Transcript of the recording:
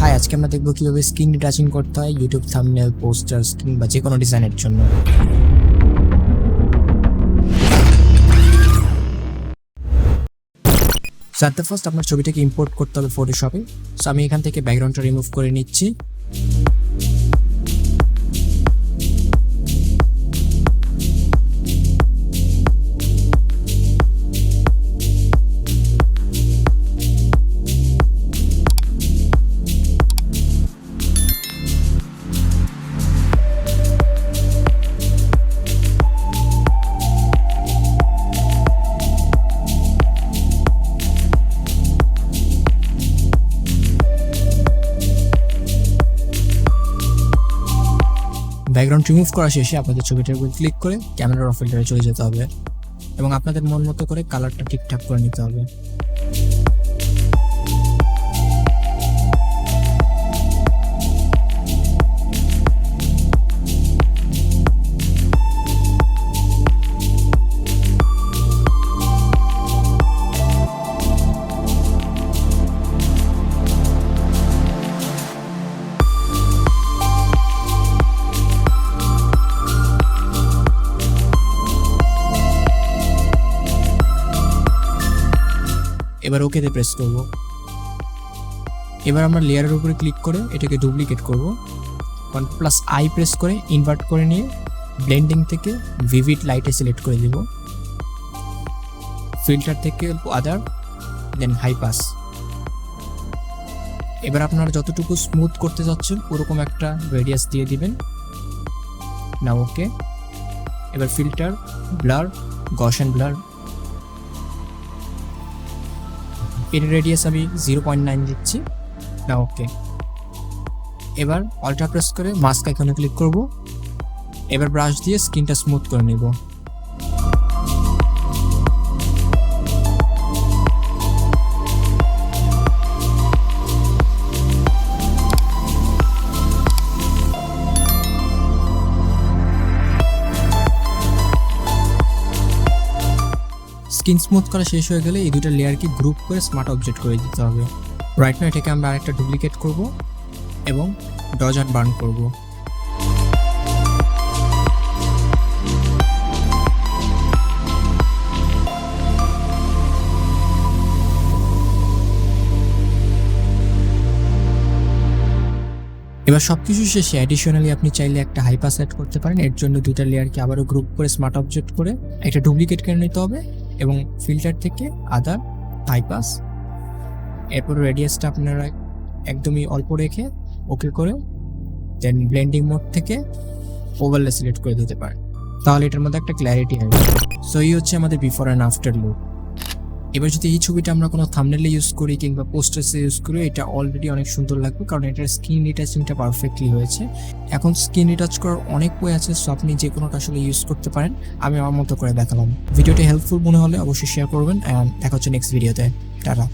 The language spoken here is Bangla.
হাই, আজকে আমরা দেখব কিভাবে স্ক্রিন রিটাচিং করতে হয় ইউটিউব থাম্বনেল, পোস্টার্স কিংবা যে কোনো ডিজাইনের জন্য। ফার্স্ট আপনার ছবিটাকে ইম্পোর্ট করতে হবে ফটোশপে। সো আমি এখান থেকে ব্যাকগ্রাউন্ডটা রিমুভ করে নিচ্ছি। ব্যাকগ্রাউন্ড রিমুভ করা শেষে আপনাদের ছবিটার উপর ক্লিক করে ক্যামেরা র ফিল্টারে চলে যেতে হবে এবং আপনাদের মন মতো করে কালারটা ঠিকঠাক করে নিতে হবে। এবার ওকেতে প্রেস করব। এবার আমরা লেয়ারের উপরে ক্লিক করে এটাকে ডুপ্লিকেট করব। Ctrl+I প্রেস করে ইনভার্ট করে নিয়ে ব্লেন্ডিং থেকে ভিভিড লাইটে সিলেক্ট করে দিব। ফিল্টার থেকে আদার, দেন হাই পাস। এবার আপনারা যতটুকু স্মুথ করতে যাচ্ছেন ওরকম একটা রেডিয়াস দিয়ে দিবেন। না ওকে। এবার ফিল্টার, ব্লার, গসিয়ান ব্লার, এর রেডিয়াস আমি 0.9 দিচ্ছি। না ওকে। এবার অল্টা প্রেস করে মাস্ক আইকনে ক্লিক করব। এবার ব্রাশ দিয়ে স্কিনটা স্মুথ করে নেব। স্কিন স্মুথ করা শেষ হয়ে গেলে এই দুটো লেয়ারকে গ্রুপ করে স্মার্ট অবজেক্ট করে দিতে হবে। রাইট নাও এটাকে আমরা আরেকটা ডুপ্লিকেট করব এবং ডজ অ্যান্ড বার্ন করব। এবার সবকিছু শেষে অ্যাডিশনালি আপনি চাইলে একটা হাই পাস অ্যাড করতে পারেন। এর জন্য দুটো লেয়ারকে আবারও গ্রুপ করে স্মার্ট অবজেক্ট করে একটা ডুপ্লিকেট করে নিতে হবে এবং ফিল্টার থেকে আদার, হাই পাস, এরপর রেডিয়াসটা আপনারা একদমই অল্প রেখে ওকে করে দেন ব্লেন্ডিং মোড থেকে ওভারলে সিলেক্ট করে দিতে পারেন। তাহলে এটার মধ্যে একটা ক্ল্যারিটি আসবে। সো এই হচ্ছে আমাদের বিফোর অ্যান্ড আফটার লুক। এবার যদি এই ছবিটা আমরা কোনো থাম্বনেলে ইউজ করি কিংবা পোস্টার্সে ইউজ করি, এটা অলরেডি অনেক সুন্দর লাগবে কারণ এটার স্ক্রিন রিটাচিংটা পারফেক্টলি হয়েছে। এখন স্ক্রিন রিটাচ করার অনেক ওয়ে আছে, সো আপনি যে কোনোটা আসলে ইউজ করতে পারেন। আমি আমার মতো করে দেখালাম। ভিডিওটা হেল্পফুল মনে হলে অবশ্যই শেয়ার করবেন। দেখা হচ্ছে নেক্সট ভিডিওতে। টাটা।